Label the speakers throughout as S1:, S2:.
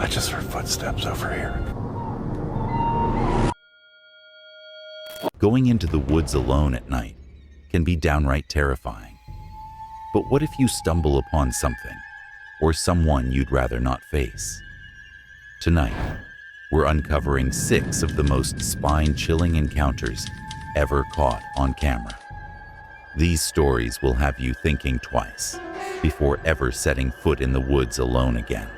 S1: I just heard footsteps over here.
S2: Going into the woods alone at night can be downright terrifying. But what if you stumble upon something or someone you'd rather not face? Tonight, we're uncovering 6 of the most spine-chilling encounters ever caught on camera. These stories will have you thinking twice before ever setting foot in the woods alone again.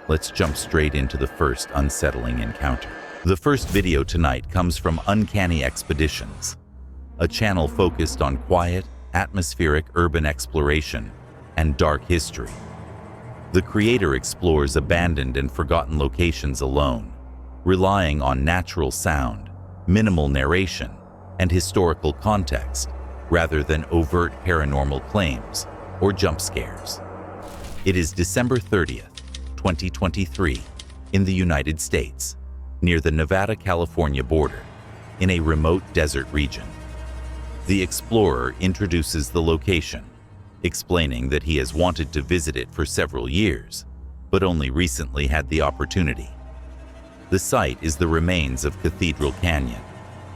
S2: Let's jump straight into the first unsettling encounter. The first video tonight comes from Uncanny Expeditions, a channel focused on quiet, atmospheric urban exploration and dark history. The creator explores abandoned and forgotten locations alone, relying on natural sound, minimal narration, and historical context, rather than overt paranormal claims or jump scares. It is December 30th, 2023, in the United States, near the Nevada-California border, in a remote desert region. The explorer introduces the location, explaining that he has wanted to visit it for several years, but only recently had the opportunity. The site is the remains of Cathedral Canyon,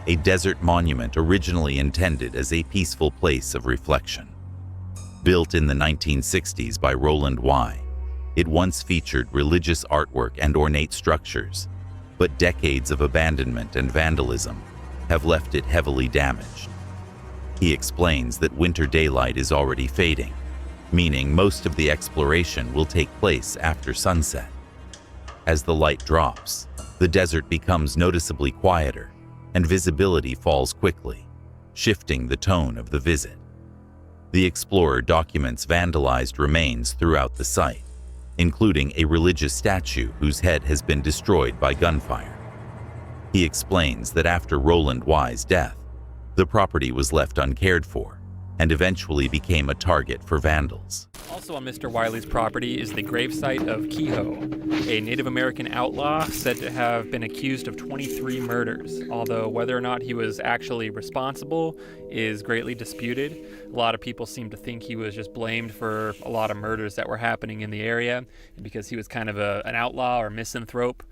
S2: a desert monument originally intended as a peaceful place of reflection. Built in the 1960s by Roland Y., it once featured religious artwork and ornate structures, but decades of abandonment and vandalism have left it heavily damaged. He explains that winter daylight is already fading, meaning most of the exploration will take place after sunset. As the light drops, the desert becomes noticeably quieter, and visibility falls quickly, shifting the tone of the visit. The explorer documents vandalized remains throughout the site, including a religious statue whose head has been destroyed by gunfire. He explains that after Roland Y.'s death, the property was left uncared for and eventually became a target for vandals.
S3: Also on Mr. Wiley's property is the gravesite of Kehoe, a Native American outlaw said to have been accused of 23 murders, although whether or not he was actually responsible is greatly disputed. A lot of people seem to think he was just blamed for a lot of murders that were happening in the area because he was kind of an outlaw or misanthrope.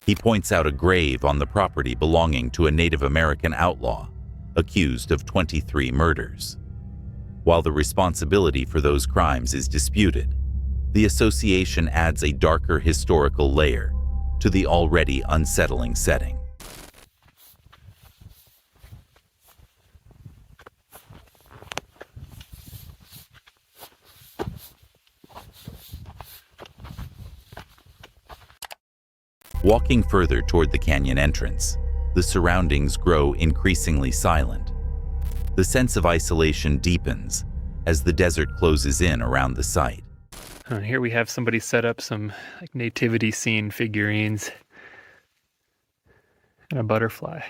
S2: He points out a grave on the property belonging to a Native American outlaw, accused of 23 murders. While the responsibility for those crimes is disputed, the association adds a darker historical layer to the already unsettling setting. Walking further toward the canyon entrance, the surroundings grow increasingly silent. The sense of isolation deepens as the desert closes in around the site.
S3: Here we have somebody set up some nativity scene figurines and a butterfly.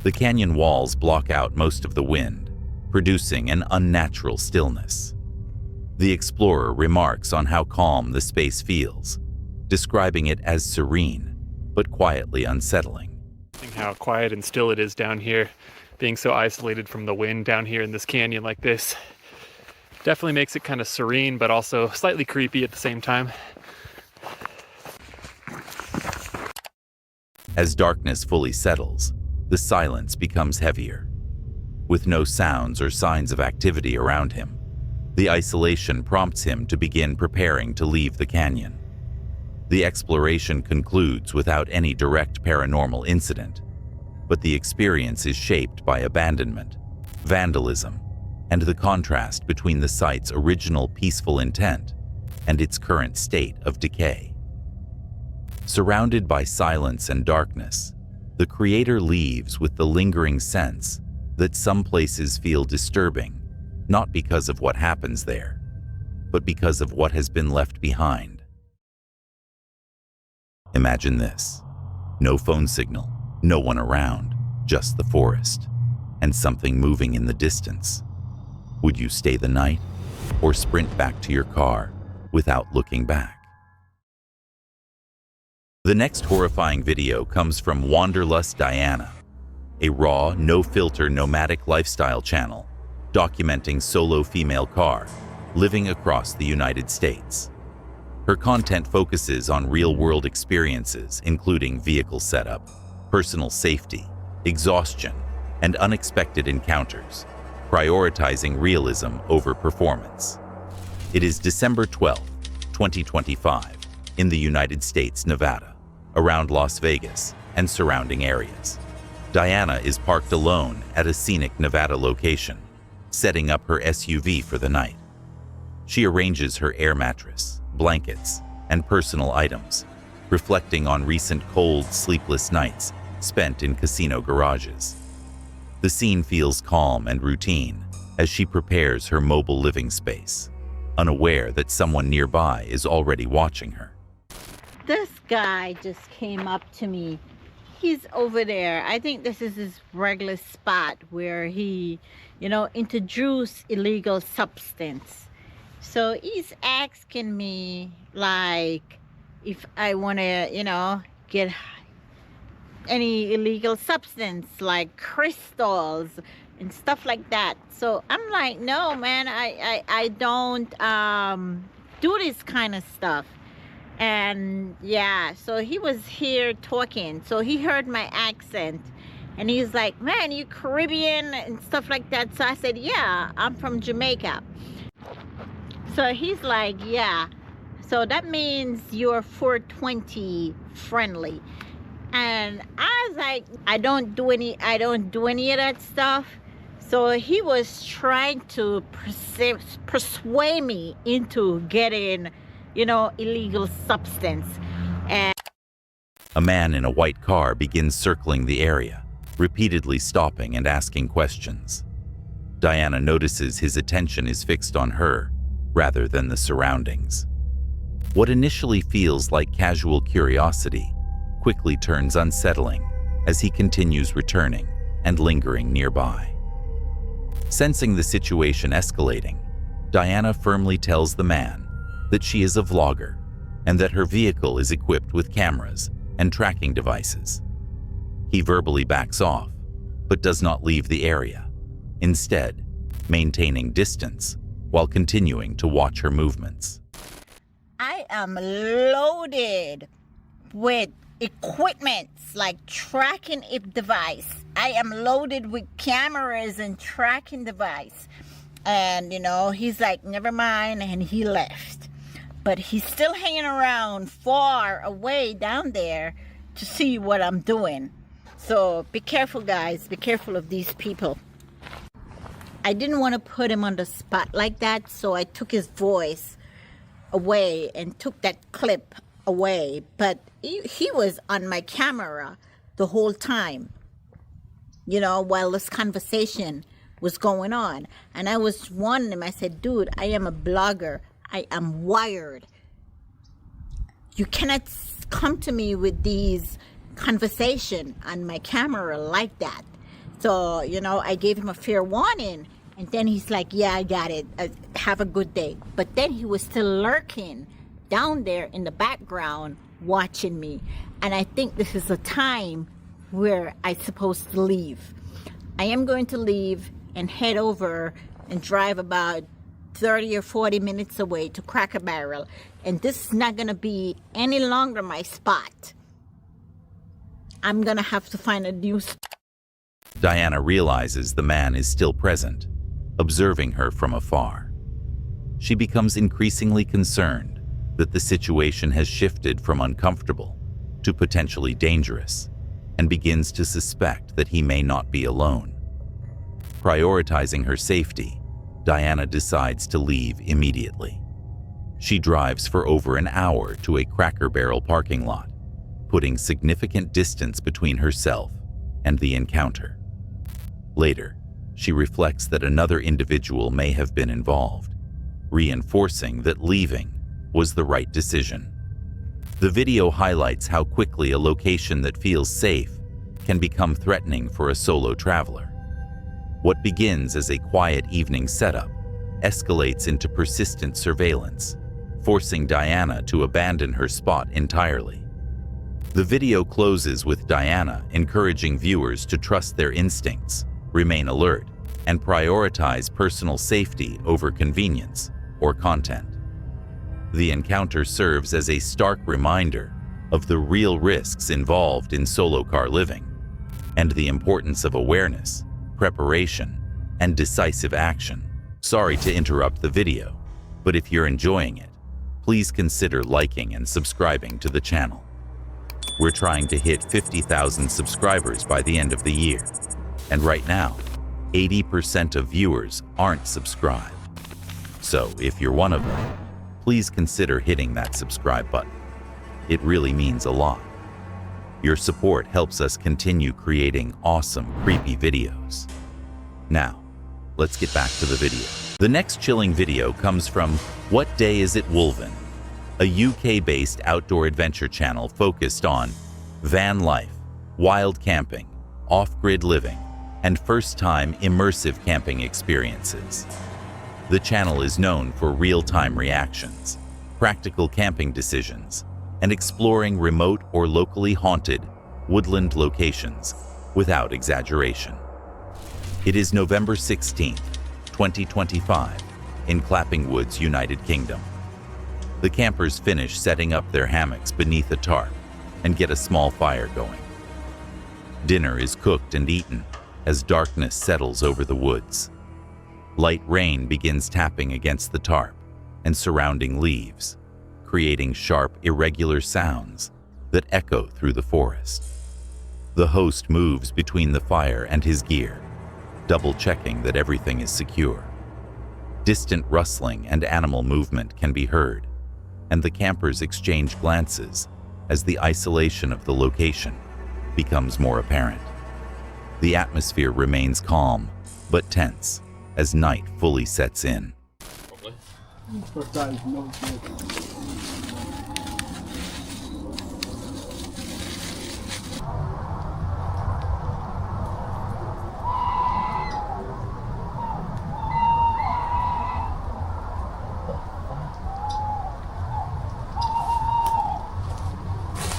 S2: The canyon walls block out most of the wind, producing an unnatural stillness. The explorer remarks on how calm the space feels, describing it as serene, but quietly unsettling.
S3: How quiet and still it is down here, being so isolated from the wind down here in this canyon like this. Definitely makes it kind of serene, but also slightly creepy at the same time.
S2: As darkness fully settles, the silence becomes heavier. With no sounds or signs of activity around him, the isolation prompts him to begin preparing to leave the canyon. The exploration concludes without any direct paranormal incident, but the experience is shaped by abandonment, vandalism, and the contrast between the site's original peaceful intent and its current state of decay. Surrounded by silence and darkness, the creator leaves with the lingering sense that some places feel disturbing, not because of what happens there, but because of what has been left behind. Imagine this: no phone signal, no one around, just the forest, and something moving in the distance. Would you stay the night or sprint back to your car without looking back? The next horrifying video comes from Wanderlust Diana, a raw, no-filter nomadic lifestyle channel documenting solo female car living across the United States. Her content focuses on real-world experiences, including vehicle setup, personal safety, exhaustion, and unexpected encounters, prioritizing realism over performance. It is December 12, 2025, in the United States, Nevada, around Las Vegas and surrounding areas. Diana is parked alone at a scenic Nevada location, setting up her SUV for the night. She arranges her air mattress, blankets, and personal items, reflecting on recent cold, sleepless nights spent in casino garages. The scene feels calm and routine as she prepares her mobile living space, unaware that someone nearby is already watching her.
S4: This guy just came up to me. He's over there. I think this is his regular spot where he, introduced illegal substance. So he's asking me, like, if I want to, get any illegal substance, like crystals and stuff like that. So I'm like, no, man, I don't do this kind of stuff. And yeah, so he was here talking. So he heard my accent. And he's like, man, you Caribbean and stuff like that. So I said, yeah, I'm from Jamaica. So he's like, yeah, so that means you're 420 friendly. And I was like, I don't do any of that stuff. So he was trying to persuade me into getting, illegal substance. And
S2: a man in a white car begins circling the area, repeatedly stopping and asking questions. Diana notices his attention is fixed on her rather than the surroundings. What initially feels like casual curiosity quickly turns unsettling as he continues returning and lingering nearby. Sensing the situation escalating, Diana firmly tells the man that she is a vlogger and that her vehicle is equipped with cameras and tracking devices. He verbally backs off, but does not leave the area, instead maintaining distance while continuing to watch her movements.
S4: I am loaded with equipment like tracking device. I am loaded with cameras and tracking device. And he's like, never mind, and he left. But he's still hanging around far away down there to see what I'm doing. So be careful, guys. Be careful of these people. I didn't want to put him on the spot like that, so I took his voice away and took that clip away. But he was on my camera the whole time, while this conversation was going on. And I was warning him. I said, dude, I am a blogger. I am wired. You cannot come to me with these conversation on my camera like that. So, I gave him a fair warning. And then he's like, yeah, I got it. Have a good day. But then he was still lurking down there in the background watching me. And I think this is a time where I'm supposed to leave. I am going to leave and head over and drive about 30 or 40 minutes away to Cracker Barrel. And this is not going to be any longer my spot. I'm going to have to find a new spot.
S2: Diana realizes the man is still present, observing her from afar. She becomes increasingly concerned that the situation has shifted from uncomfortable to potentially dangerous, and begins to suspect that he may not be alone. Prioritizing her safety, Diana decides to leave immediately. She drives for over an hour to a Cracker Barrel parking lot, putting significant distance between herself and the encounter. Later, she reflects that another individual may have been involved, reinforcing that leaving was the right decision. The video highlights how quickly a location that feels safe can become threatening for a solo traveler. What begins as a quiet evening setup escalates into persistent surveillance, forcing Diana to abandon her spot entirely. The video closes with Diana encouraging viewers to trust their instincts, remain alert, and prioritize personal safety over convenience, or content. The encounter serves as a stark reminder of the real risks involved in solo car living and the importance of awareness, preparation, and decisive action. Sorry to interrupt the video, but if you're enjoying it, please consider liking and subscribing to the channel. We're trying to hit 50,000 subscribers by the end of the year, and right now, 80% of viewers aren't subscribed. So if you're one of them, please consider hitting that subscribe button. It really means a lot. Your support helps us continue creating awesome, creepy videos. Now, let's get back to the video. The next chilling video comes from What Day Is It Wolven, a UK-based outdoor adventure channel focused on van life, wild camping, off-grid living, and first-time immersive camping experiences. The channel is known for real-time reactions, practical camping decisions, and exploring remote or locally haunted woodland locations without exaggeration. It is November 16th, 2025, in Clapping Woods, United Kingdom. The campers finish setting up their hammocks beneath a tarp and get a small fire going. Dinner is cooked and eaten as darkness settles over the woods. Light rain begins tapping against the tarp and surrounding leaves, creating sharp, irregular sounds that echo through the forest. The host moves between the fire and his gear, double-checking that everything is secure. Distant rustling and animal movement can be heard, and the campers exchange glances as the isolation of the location becomes more apparent. The atmosphere remains calm, but tense, as night fully sets in.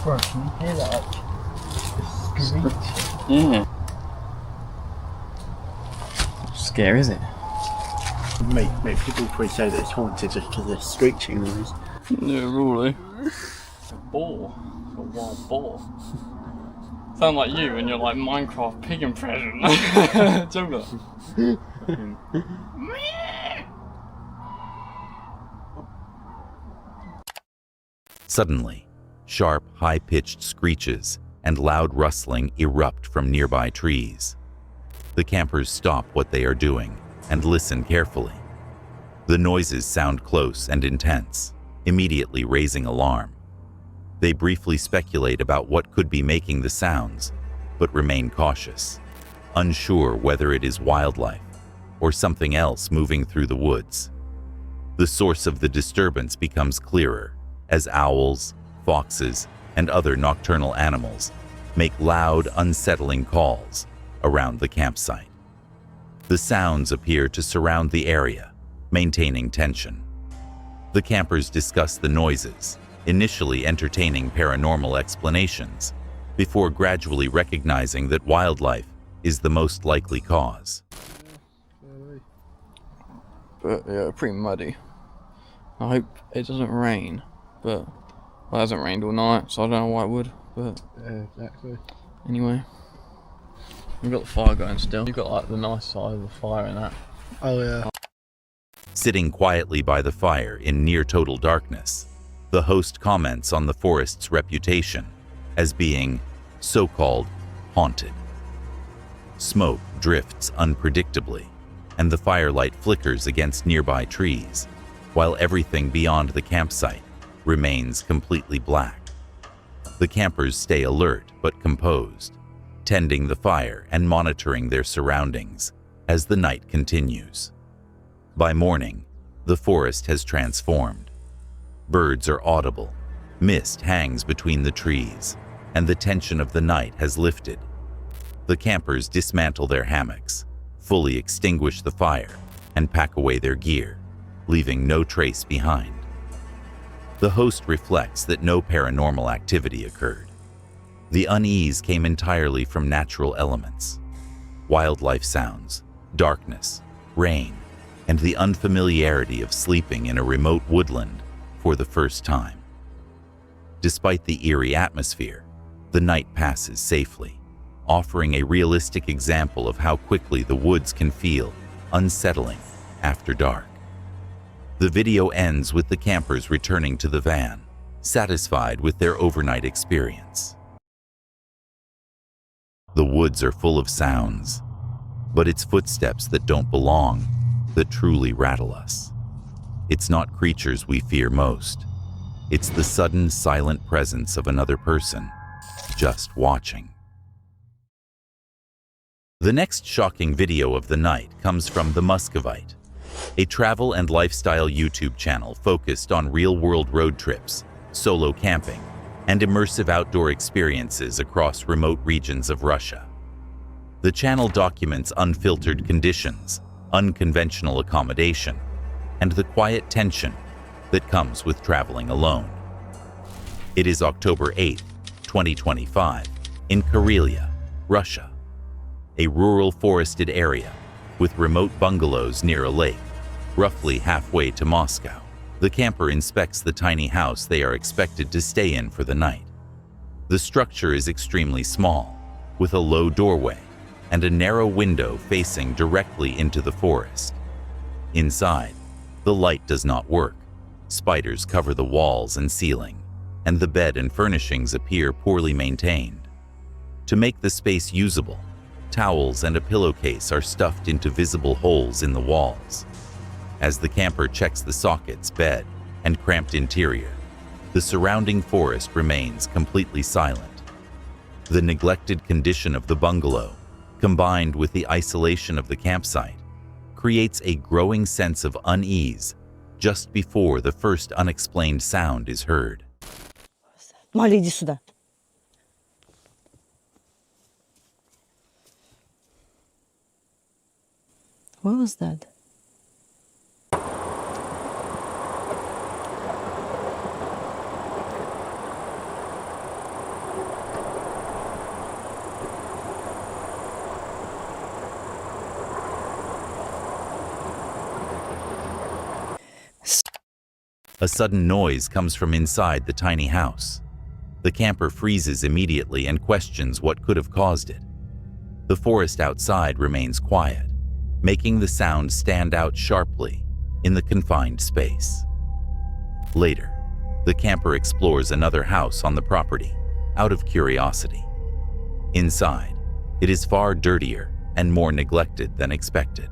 S5: Bro, can you hear that? Screech.
S6: Yeah. Scary, is it?
S5: Mate, people probably say that it's haunted just because they're screeching noise.
S6: Yeah, really. A boar. A wild boar. Sound like you when you're like Minecraft pig impression. Jungle.
S2: Suddenly, sharp, high-pitched screeches and loud rustling erupt from nearby trees. The campers stop what they are doing and listen carefully. The noises sound close and intense, immediately raising alarm. They briefly speculate about what could be making the sounds, but remain cautious, unsure whether it is wildlife or something else moving through the woods. The source of the disturbance becomes clearer as owls, foxes, and other nocturnal animals make loud, unsettling calls around the campsite. The sounds appear to surround the area, maintaining tension. The campers discuss the noises, initially entertaining paranormal explanations, before gradually recognizing that wildlife is the most likely cause.
S6: But yeah, pretty muddy. I hope it doesn't rain, but well, it hasn't rained all night, so I don't know why it would. But
S5: Yeah, exactly.
S6: anyway, we've got the fire going still. You've got like the nice side of the fire and that.
S5: Oh yeah.
S2: Sitting quietly by the fire in near total darkness, the host comments on the forest's reputation as being so-called haunted. Smoke drifts unpredictably, and the firelight flickers against nearby trees, while everything beyond the campsite remains completely black. The campers stay alert but composed, tending the fire and monitoring their surroundings as the night continues. By morning, the forest has transformed. Birds are audible, mist hangs between the trees, and the tension of the night has lifted. The campers dismantle their hammocks, fully extinguish the fire, and pack away their gear, leaving no trace behind. The host reflects that no paranormal activity occurred. The unease came entirely from natural elements. Wildlife sounds, darkness, rain, and the unfamiliarity of sleeping in a remote woodland for the first time. Despite the eerie atmosphere, the night passes safely, offering a realistic example of how quickly the woods can feel unsettling after dark. The video ends with the campers returning to the van, satisfied with their overnight experience. The woods are full of sounds, but it's footsteps that don't belong that truly rattle us. It's not creatures we fear most. It's the sudden, silent presence of another person, just watching. The next shocking video of the night comes from The Muscovite, a travel and lifestyle YouTube channel focused on real-world road trips, solo camping, and immersive outdoor experiences across remote regions of Russia. The channel documents unfiltered conditions, unconventional accommodation, and the quiet tension that comes with traveling alone. It is October 8, 2025, in Karelia, Russia, a rural forested area with remote bungalows near a lake, roughly halfway to Moscow. The camper inspects the tiny house they are expected to stay in for the night. The structure is extremely small, with a low doorway and a narrow window facing directly into the forest. Inside, the light does not work. Spiders cover the walls and ceiling, and the bed and furnishings appear poorly maintained. To make the space usable, towels and a pillowcase are stuffed into visible holes in the walls. As the camper checks the sockets, bed, and cramped interior, the surrounding forest remains completely silent. The neglected condition of the bungalow, combined with the isolation of the campsite, creates a growing sense of unease just before the first unexplained sound is heard.
S7: Molly, иди сюда. What was that?
S2: A sudden noise comes from inside the tiny house. The camper freezes immediately and questions what could have caused it. The forest outside remains quiet, making the sound stand out sharply in the confined space. Later, the camper explores another house on the property, out of curiosity. Inside, it is far dirtier and more neglected than expected.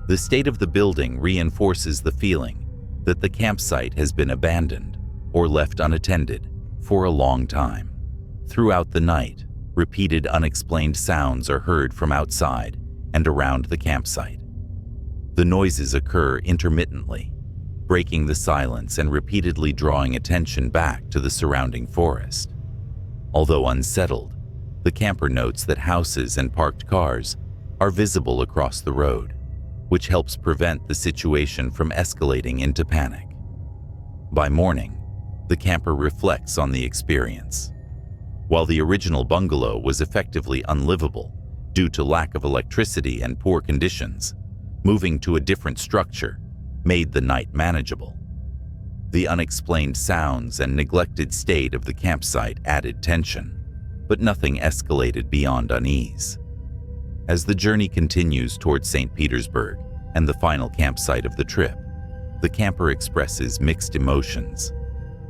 S2: The state of the building reinforces the feeling that the campsite has been abandoned or left unattended for a long time. Throughout the night, repeated unexplained sounds are heard from outside and around the campsite. The noises occur intermittently, breaking the silence and repeatedly drawing attention back to the surrounding forest. Although unsettled, the camper notes that houses and parked cars are visible across the road, which helps prevent the situation from escalating into panic. By morning, the camper reflects on the experience. While the original bungalow was effectively unlivable due to lack of electricity and poor conditions, moving to a different structure made the night manageable. The unexplained sounds and neglected state of the campsite added tension, but nothing escalated beyond unease. As the journey continues towards St. Petersburg and the final campsite of the trip, the camper expresses mixed emotions: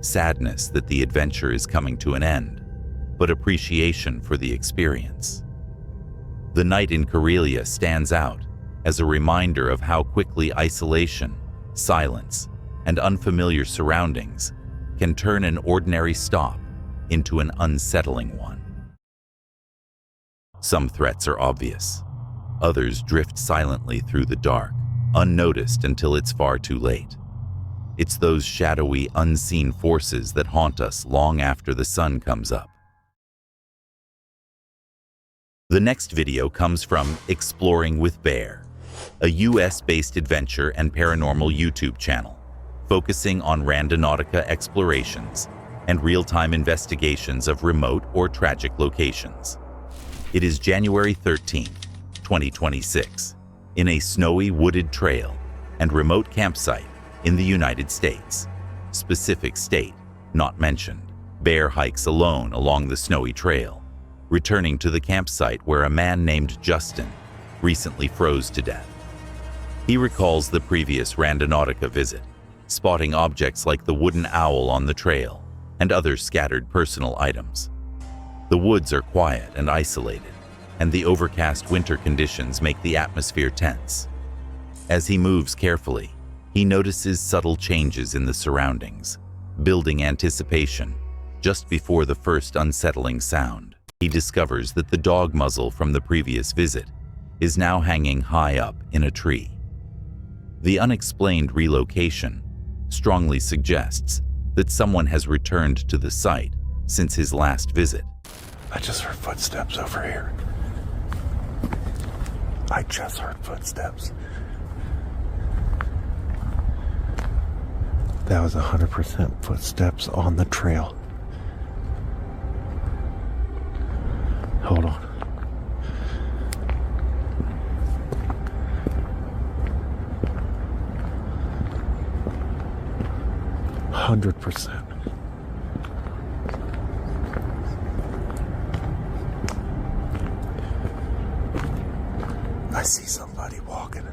S2: sadness that the adventure is coming to an end, but appreciation for the experience. The night in Karelia stands out as a reminder of how quickly isolation, silence, and unfamiliar surroundings can turn an ordinary stop into an unsettling one. Some threats are obvious. Others drift silently through the dark, unnoticed until it's far too late. It's those shadowy, unseen forces that haunt us long after the sun comes up. The next video comes from Exploring with Bear, a US-based adventure and paranormal YouTube channel focusing on randonautica explorations and real-time investigations of remote or tragic locations. It is January 13th, 2026, in a snowy wooded trail and remote campsite in the United States. Specific state not mentioned. Bear hikes alone along the snowy trail, returning to the campsite where a man named Justin recently froze to death. He recalls the previous Randonautica visit, spotting objects like the wooden owl on the trail and other scattered personal items. The woods are quiet and isolated, and the overcast winter conditions make the atmosphere tense. As he moves carefully, he notices subtle changes in the surroundings, building anticipation. Just before the first unsettling sound, he discovers that the dog muzzle from the previous visit is now hanging high up in a tree. The unexplained relocation strongly suggests that someone has returned to the site since his last visit.
S1: I just heard footsteps over here. I just heard footsteps. That was 100% footsteps on the trail. Hold on. %. I see somebody walking.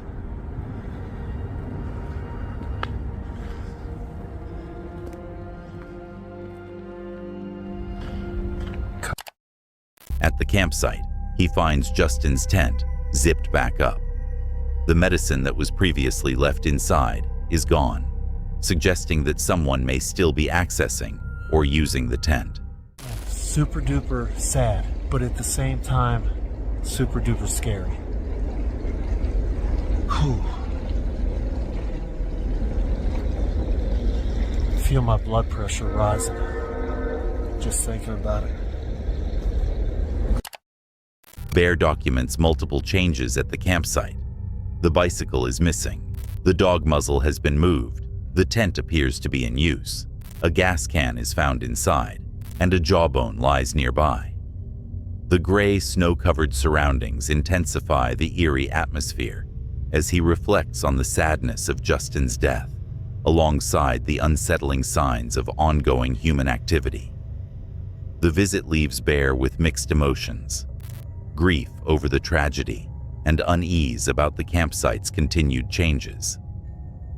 S2: At the campsite, he finds Justin's tent zipped back up. The medicine that was previously left inside is gone, suggesting that someone may still be accessing or using the tent.
S5: Super duper sad, but at the same time, super duper scary. Whew. Feel my blood pressure rising. Just thinking about it.
S2: Bear documents multiple changes at the campsite. The bicycle is missing. The dog muzzle has been moved. The tent appears to be in use. A gas can is found inside, and a jawbone lies nearby. The gray, snow-covered surroundings intensify the eerie atmosphere as he reflects on the sadness of Justin's death, alongside the unsettling signs of ongoing human activity. The visit leaves Bear with mixed emotions: grief over the tragedy and unease about the campsite's continued changes.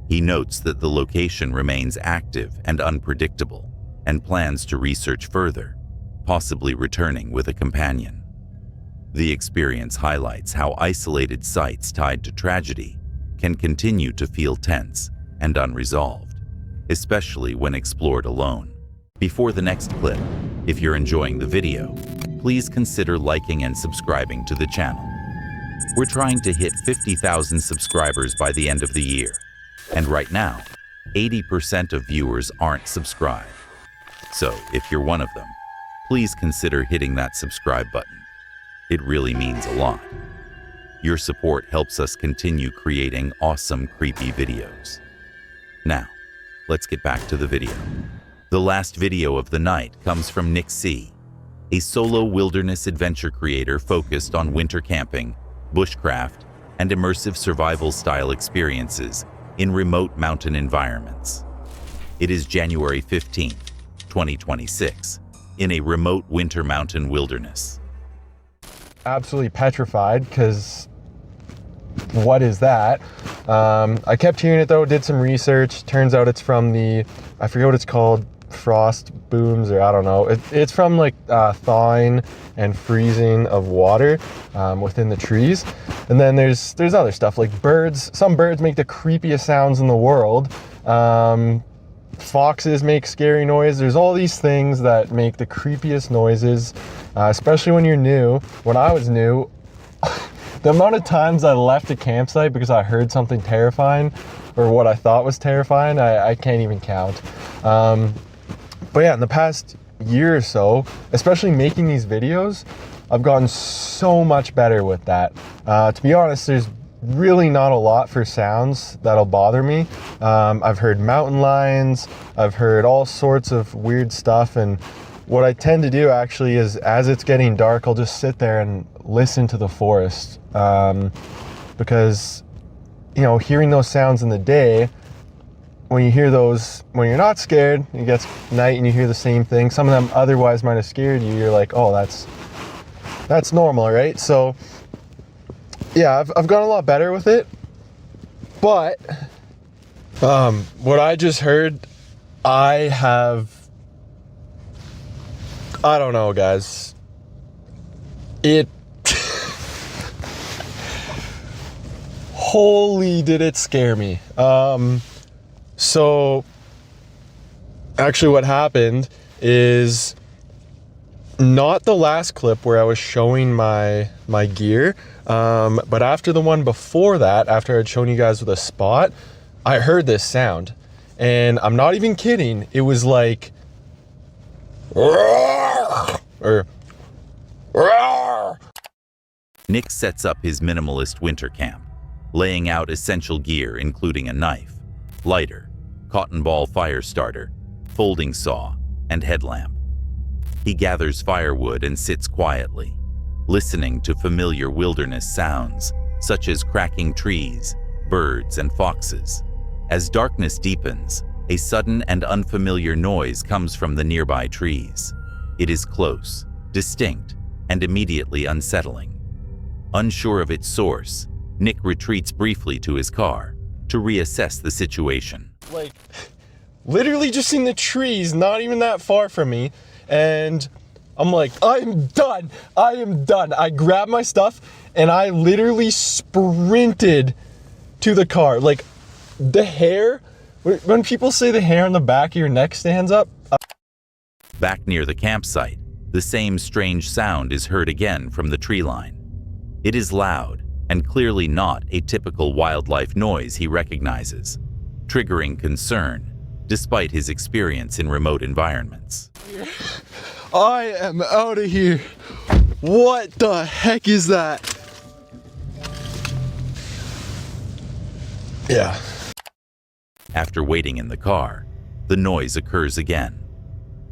S2: He notes that the location remains active and unpredictable and plans to research further, possibly returning with a companion. The experience highlights how isolated sites tied to tragedy can continue to feel tense and unresolved, especially when explored alone. Before the next clip, if you're enjoying the video, please consider liking and subscribing to the channel. We're trying to hit 50,000 subscribers by the end of the year, and right now, 80% of viewers aren't subscribed. So if you're one of them, please consider hitting that subscribe button. It really means a lot. Your support helps us continue creating awesome, creepy videos. Now, let's get back to the video. The last video of the night comes from Nick C., a solo wilderness adventure creator focused on winter camping, bushcraft, and immersive survival-style experiences in remote mountain environments. It is January 15th, 2026, in a remote winter mountain wilderness.
S8: Absolutely petrified, because what is that? I kept hearing it though, did some research. Turns out it's from the, I forget what it's called, frost booms, or I don't know. It's from like thawing and freezing of water within the trees. And then there's other stuff like birds. Some birds make the creepiest sounds in the world. Foxes make scary noise. There's all these things that make the creepiest noises, especially when you're new. When I was new, the amount of times I left a campsite because I heard something terrifying, or what I thought was terrifying, I can't even count. But yeah, in the past year or so, especially making these videos, I've gotten so much better with that. To be honest, there's really not a lot for sounds that'll bother me. I've heard mountain lions, I've heard all sorts of weird stuff, and what I tend to do actually is, as it's getting dark, I'll just sit there and listen to the forest, because you know, hearing those sounds in the day, when you hear those, when you're not scared, it gets night and you hear the same thing. Some of them otherwise might have scared you. You're like, oh, that's normal, right? So yeah, I've gotten a lot better with it. But what I just heard, I don't know, guys. It holy did it scare me. So actually what happened is not the last clip where I was showing my gear, but after the one before that, after I'd shown you guys with a spot, I heard this sound, and I'm not even kidding. It was like, or
S2: Nick sets up his minimalist winter camp, laying out essential gear including a knife, lighter, cotton ball fire starter, folding saw, and headlamp. He gathers firewood and sits quietly, listening to familiar wilderness sounds such as cracking trees, birds, and foxes. As darkness deepens, a sudden and unfamiliar noise comes from the nearby trees. It is close, distinct, and immediately unsettling. Unsure of its source, Nick retreats briefly to his car to reassess the situation.
S8: Like, literally just in the trees, not even that far from me, and I'm like, I'm done. I am done. I grabbed my stuff and I literally sprinted to the car. Like, the hair, when people say the hair on the back of your neck stands up.
S2: Back near the campsite, the same strange sound is heard again from the tree line. It is loud and clearly not a typical wildlife noise he recognizes, triggering concern despite his experience in remote environments.
S8: I am out of here. What the heck is that? Yeah.
S2: After waiting in the car, the noise occurs again,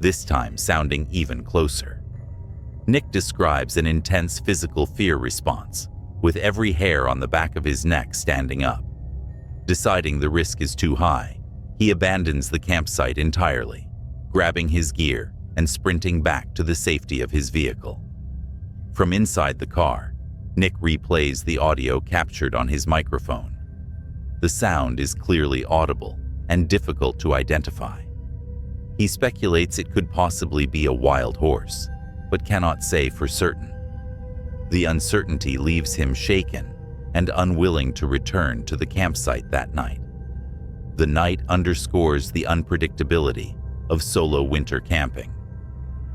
S2: this time sounding even closer. Nick describes an intense physical fear response, with every hair on the back of his neck standing up. Deciding the risk is too high, he abandons the campsite entirely, grabbing his gear and sprinting back to the safety of his vehicle. From inside the car, Nick replays the audio captured on his microphone. The sound is clearly audible and difficult to identify. He speculates it could possibly be a wild horse, but cannot say for certain. The uncertainty leaves him shaken and unwilling to return to the campsite that night. The night underscores the unpredictability of solo winter camping.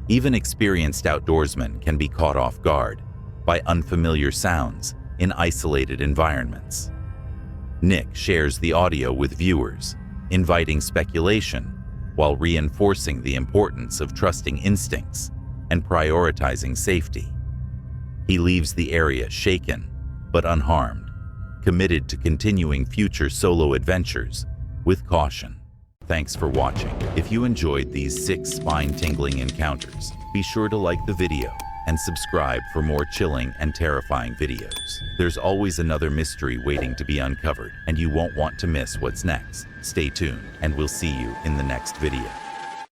S2: Even experienced outdoorsmen can be caught off guard by unfamiliar sounds in isolated environments. Nick shares the audio with viewers, inviting speculation while reinforcing the importance of trusting instincts and prioritizing safety. He leaves the area shaken but unharmed, committed to continuing future solo adventures with caution. Thanks for watching. If you enjoyed these 6 spine-tingling encounters, be sure to like the video and subscribe for more chilling and terrifying videos. There's always another mystery waiting to be uncovered, and you won't want to miss what's next. Stay tuned, and we'll see you in the next video.